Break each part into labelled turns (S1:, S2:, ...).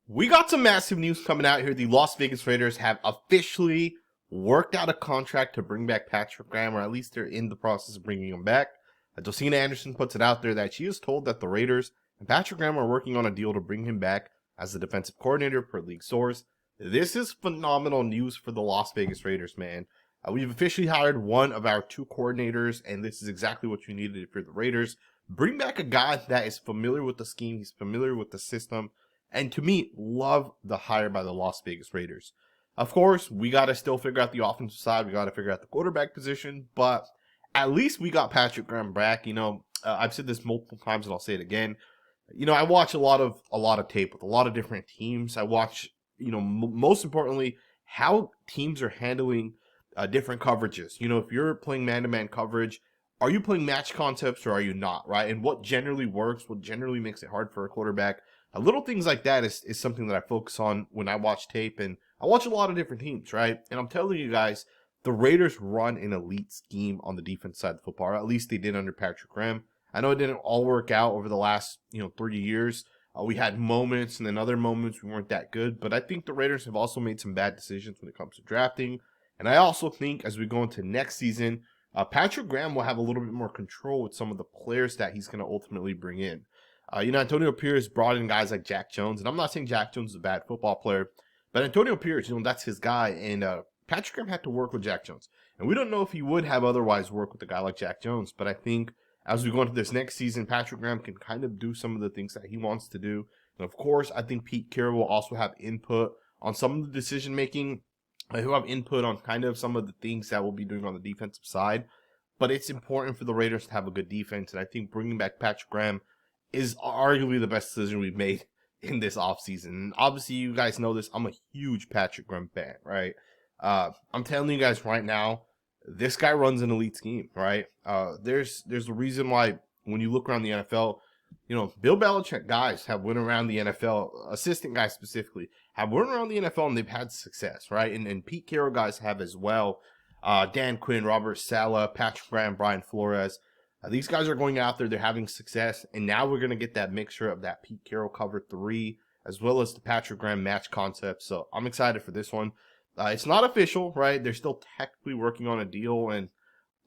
S1: We got some massive news coming out here. The Las Vegas Raiders have officially worked out a contract to bring back Patrick Graham, or at least they're in the process of bringing him back. Josina Anderson puts it out there that she is told that the Raiders and Patrick Graham are working on a deal to bring him back as the defensive coordinator per league source. This is phenomenal news for the Las Vegas Raiders, man. We've officially hired one of our two coordinators, and this is exactly what you needed if you're the Raiders. Bring back a guy that is familiar with the scheme, he's familiar with the system, and to me, love the hire by the Las Vegas Raiders. Of course, we got to still figure out the offensive side. We got to figure out the quarterback position. But at least we got Patrick Graham back. I've said this multiple times and I'll say it again. I watch a lot of tape with a lot of different teams. I watch, most importantly, how teams are handling different coverages. If you're playing man-to-man coverage, are you playing match concepts or are you not, right? And what generally works, what generally makes it hard for a quarterback. Little things like that is something that I focus on when I watch tape, and I watch a lot of different teams, right? And I'm telling you guys, the Raiders run an elite scheme on the defense side of the football, or at least they did under Patrick Graham. I know it didn't all work out over the last 3 years. We had moments, and then other moments we weren't that good, but I think the Raiders have also made some bad decisions when it comes to drafting. And I also think as we go into next season, Patrick Graham will have a little bit more control with some of the players that he's going to ultimately bring in. Antonio Pierce brought in guys like Jack Jones, and I'm not saying Jack Jones is a bad football player, but Antonio Pierce, that's his guy, and Patrick Graham had to work with Jack Jones. And we don't know if he would have otherwise worked with a guy like Jack Jones, but I think as we go into this next season, Patrick Graham can kind of do some of the things that he wants to do. And of course, I think Pete Carroll will also have input on some of the decision-making. He'll have input on kind of some of the things that we'll be doing on the defensive side. But it's important for the Raiders to have a good defense, and I think bringing back Patrick Graham is arguably the best decision we've made in this offseason. And obviously, you guys know this. I'm a huge Patrick Graham fan, right? I'm telling you guys right now, this guy runs an elite scheme, right? There's a reason why when you look around the NFL, Bill Belichick guys have went around the NFL, assistant guys specifically, have went around the NFL and they've had success, right? And Pete Carroll guys have as well. Dan Quinn, Robert Saleh, Patrick Graham, Brian Flores. These guys are going out there, they're having success, and now we're going to get that mixture of that Pete Carroll cover 3 as well as the Patrick Graham match concept. So I'm excited for this one. It's not official, right? They're still technically working on a deal, and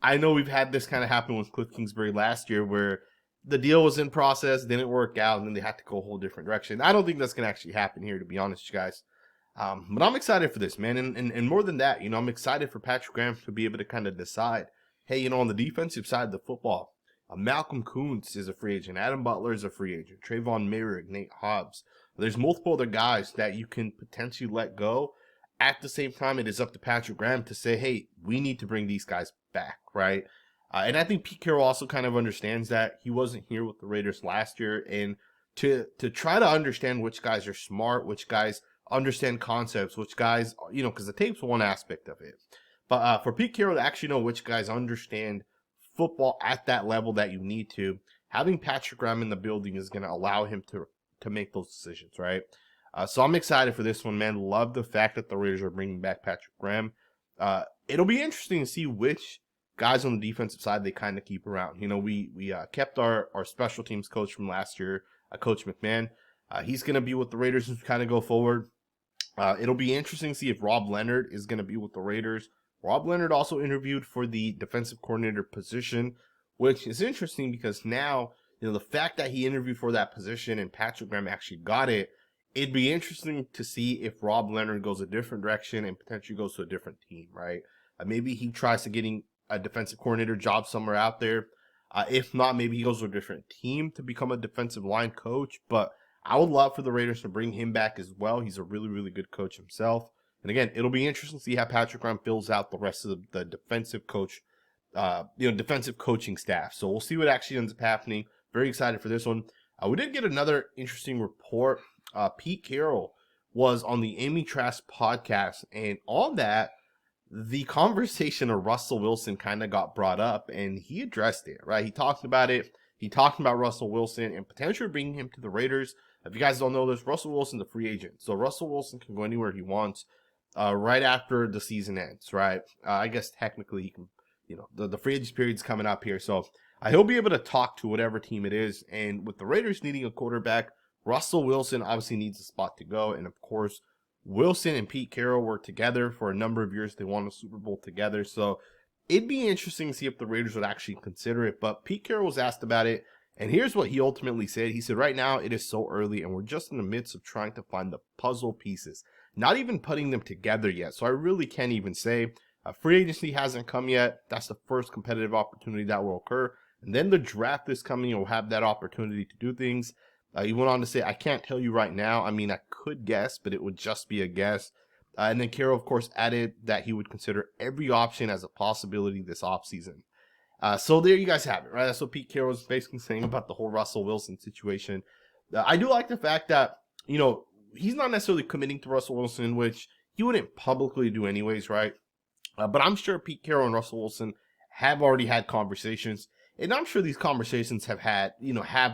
S1: I know we've had this kind of happen with Cliff Kingsbury last year where the deal was in process, didn't work out, and then they had to go a whole different direction. I don't think that's going to actually happen here, to be honest, you guys. But I'm excited for this, man. And more than that, I'm excited for Patrick Graham to be able to kind of decide, hey, on the defensive side of the football, Malcolm Koonce is a free agent. Adam Butler is a free agent. Trayvon Merrick, Nate Hobbs. There's multiple other guys that you can potentially let go. At the same time, it is up to Patrick Graham to say, hey, we need to bring these guys back, right? And I think Pete Carroll also kind of understands that. He wasn't here with the Raiders last year. And to try to understand which guys are smart, which guys understand concepts, which guys, because the tape's one aspect of it. But for Pete Carroll to actually know which guys understand football at that level that you need to, having Patrick Graham in the building is going to allow him to make those decisions, right? So I'm excited for this one, man. Love the fact that the Raiders are bringing back Patrick Graham. It'll be interesting to see which guys on the defensive side they kind of keep around. We kept our special teams coach from last year, Coach McMahon. He's going to be with the Raiders as we kind of go forward. It'll be interesting to see if Rob Leonard is going to be with the Raiders. Rob Leonard also interviewed for the defensive coordinator position, which is interesting because now, the fact that he interviewed for that position and Patrick Graham actually got it, it'd be interesting to see if Rob Leonard goes a different direction and potentially goes to a different team, right? Maybe he tries to getting a defensive coordinator job somewhere out there. If not, maybe he goes to a different team to become a defensive line coach. But I would love for the Raiders to bring him back as well. He's a really, really good coach himself. And again, it'll be interesting to see how Patrick Graham fills out the rest of the defensive coach, defensive coaching staff. So we'll see what actually ends up happening. Very excited for this one. We did get another interesting report. Pete Carroll was on the Amy Trask podcast, and on that, the conversation of Russell Wilson kind of got brought up, and he addressed it, right? He talked about it. He talked about Russell Wilson and potentially bringing him to the Raiders. If you guys don't know this, Russell Wilson's a free agent. So Russell Wilson can go anywhere he wants right after the season ends, right? I guess technically he can, the free agency period's coming up here. So he'll be able to talk to whatever team it is. And with the Raiders needing a quarterback, Russell Wilson obviously needs a spot to go. And of course, Wilson and Pete Carroll were together for a number of years. They won a Super Bowl together. So it'd be interesting to see if the Raiders would actually consider it. But Pete Carroll was asked about it. And here's what he ultimately said. He said, right now it is so early and we're just in the midst of trying to find the puzzle pieces. Not even putting them together yet. So I really can't even say. Free agency hasn't come yet. That's the first competitive opportunity that will occur. And then the draft is coming. You'll have that opportunity to do things. He went on to say, I can't tell you right now. I mean, I could guess, but it would just be a guess. And then Carroll, of course, added that he would consider every option as a possibility this offseason. So there you guys have it, right? That's what Pete Carroll was basically saying about the whole Russell Wilson situation. I do like the fact that, he's not necessarily committing to Russell Wilson, which he wouldn't publicly do anyways, right? But I'm sure Pete Carroll and Russell Wilson have already had conversations. And I'm sure these conversations have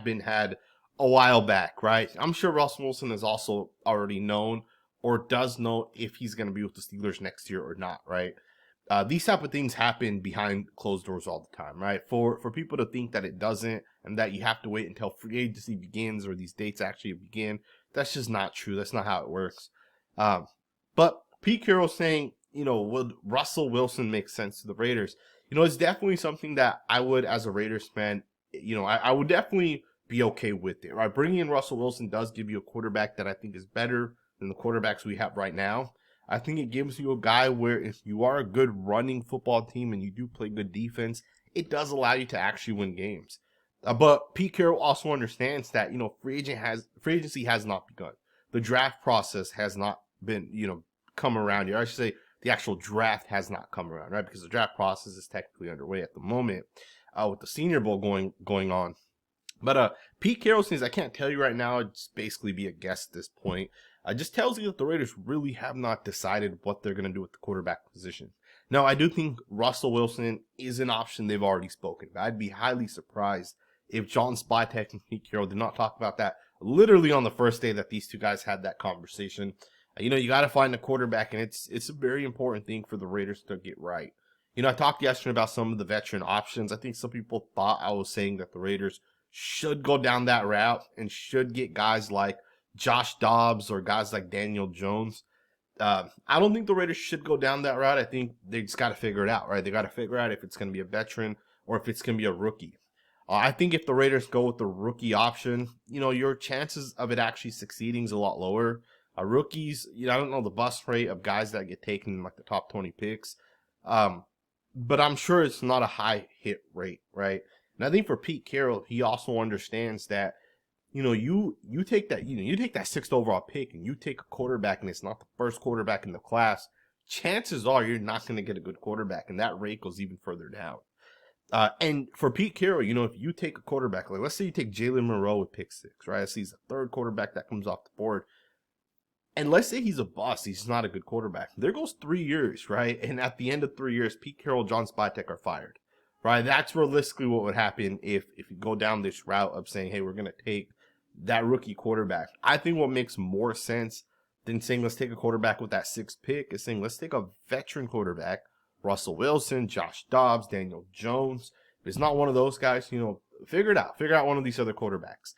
S1: been had a while back, right? I'm sure Russell Wilson has also already known or does know if he's going to be with the Steelers next year or not, right? These type of things happen behind closed doors all the time, right? For people to think that it doesn't and that you have to wait until free agency begins or these dates actually begin, that's just not true. That's not how it works. But Pete Carroll saying, would Russell Wilson make sense to the Raiders? It's definitely something that I would, as a Raiders fan, I would definitely be okay with it, right? Bringing in Russell Wilson does give you a quarterback that I think is better than the quarterbacks we have right now. I think it gives you a guy where if you are a good running football team and you do play good defense, it does allow you to actually win games. But Pete Carroll also understands that, free agency has not begun. The draft process has not been, come around yet. I should say the actual draft has not come around, right? Because the draft process is technically underway at the moment with the Senior Bowl going on. But Pete Carroll says, I can't tell you right now. It's basically be a guess at this point. Just tells you that the Raiders really have not decided what they're going to do with the quarterback position. Now, I do think Russell Wilson is an option they've already spoken about. I'd be highly surprised if John Spytek and Pete Carroll did not talk about that literally on the first day that these two guys had that conversation. You got to find a quarterback, and it's a very important thing for the Raiders to get right. I talked yesterday about some of the veteran options. I think some people thought I was saying that the Raiders should go down that route and should get guys like Josh Dobbs or guys like Daniel Jones. I don't think the Raiders should go down that route. I think they just got to figure it out, right? They got to figure out if it's going to be a veteran or if it's going to be a rookie. I think if the Raiders go with the rookie option, your chances of it actually succeeding is a lot lower. Rookies, I don't know the bust rate of guys that get taken in like the top 20 picks. But I'm sure it's not a high hit rate, right? And I think for Pete Carroll, he also understands that, you take that, you take that 6th overall pick and you take a quarterback and it's not the first quarterback in the class, chances are you're not going to get a good quarterback, and that rate goes even further down. And for Pete Carroll, if you take a quarterback, like let's say you take Jalen Monroe with pick 6, right? Let's say he's the 3rd quarterback that comes off the board. And let's say he's a bust. He's not a good quarterback. There goes 3 years, right? And at the end of 3 years, Pete Carroll, John Spytek are fired, right? That's realistically what would happen if you go down this route of saying, hey, we're going to take that rookie quarterback. I think what makes more sense than saying let's take a quarterback with that 6th pick is saying let's take a veteran quarterback, Russell Wilson, Josh Dobbs, Daniel Jones. If it's not one of those guys, figure it out. Figure out one of these other quarterbacks.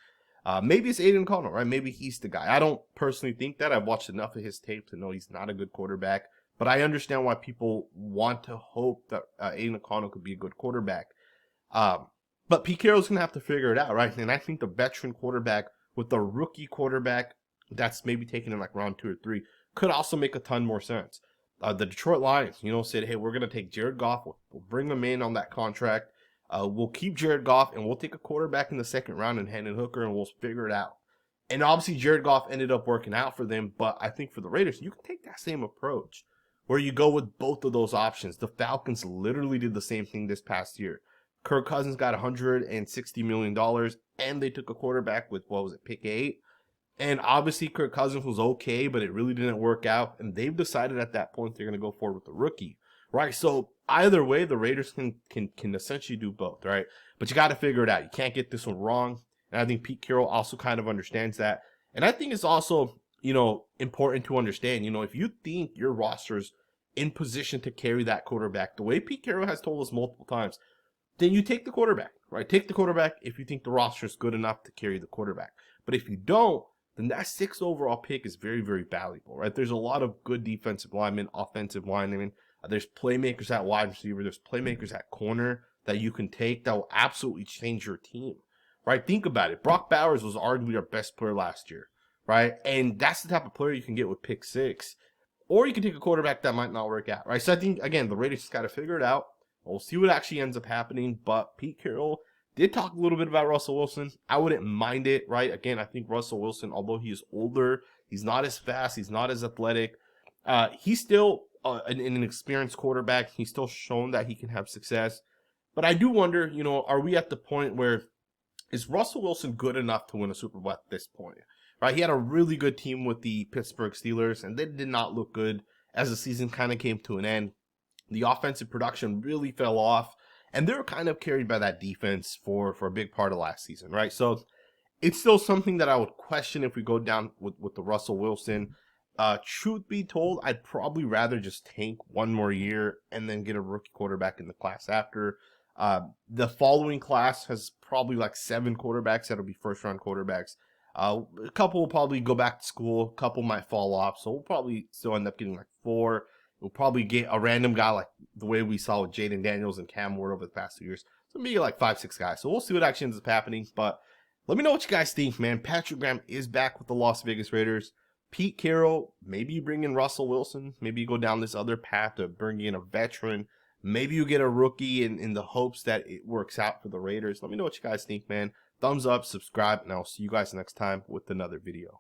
S1: Maybe it's Aiden O'Connell, right? Maybe he's the guy. I don't personally think that. I've watched enough of his tape to know he's not a good quarterback. But I understand why people want to hope that Aiden O'Connell could be a good quarterback. But Pete Carroll's going to have to figure it out, right? And I think the veteran quarterback with the rookie quarterback that's maybe taken in like round 2 or 3 could also make a ton more sense. The Detroit Lions, said, hey, we're going to take Jared Goff. We'll bring him in on that contract. We'll keep Jared Goff, and we'll take a quarterback in the 2nd round in Hendon Hooker, and we'll figure it out. And obviously, Jared Goff ended up working out for them, but I think for the Raiders, you can take that same approach where you go with both of those options. The Falcons literally did the same thing this past year. Kirk Cousins got $160 million, and they took a quarterback with, pick 8. And obviously, Kirk Cousins was okay, but it really didn't work out. And they've decided at that point they're going to go forward with the rookie, right? So either way, the Raiders can essentially do both, right? But you got to figure it out. You can't get this one wrong. And I think Pete Carroll also kind of understands that. And I think it's also, important to understand, if you think your roster's in position to carry that quarterback, the way Pete Carroll has told us multiple times, then you take the quarterback, right? Take the quarterback if you think the roster is good enough to carry the quarterback. But if you don't, then that 6th overall pick is very, very valuable, right? There's a lot of good defensive linemen, offensive linemen. There's playmakers at wide receiver. There's playmakers at corner that you can take that will absolutely change your team, right? Think about it. Brock Bowers was arguably our best player last year, right? And that's the type of player you can get with pick 6. Or you can take a quarterback that might not work out, right? So I think, again, the Raiders just got to figure it out. We'll see what actually ends up happening. But Pete Carroll did talk a little bit about Russell Wilson. I wouldn't mind it, right? Again, I think Russell Wilson, although he is older, he's not as fast, he's not as athletic. He's still an experienced quarterback. He's still shown that he can have success. But I do wonder, are we at the point where is Russell Wilson good enough to win a Super Bowl at this point? Right? He had a really good team with the Pittsburgh Steelers, and they did not look good as the season kind of came to an end. The offensive production really fell off, and they were kind of carried by that defense for a big part of last season, right? So it's still something that I would question if we go down with the Russell Wilson. Truth be told, I'd probably rather just tank one more year and then get a rookie quarterback in the class after. The following class has probably like 7 quarterbacks that'll be first-round quarterbacks. A couple will probably go back to school. A couple might fall off. So we'll probably still end up getting like 4. We'll probably get a random guy like the way we saw with Jaden Daniels and Cam Ward over the past 2 years. So maybe like 5, 6 guys. So we'll see what actually ends up happening. But let me know what you guys think, man. Patrick Graham is back with the Las Vegas Raiders. Pete Carroll, maybe you bring in Russell Wilson. Maybe you go down this other path of bringing in a veteran. Maybe you get a rookie in the hopes that it works out for the Raiders. Let me know what you guys think, man. Thumbs up, subscribe, and I'll see you guys next time with another video.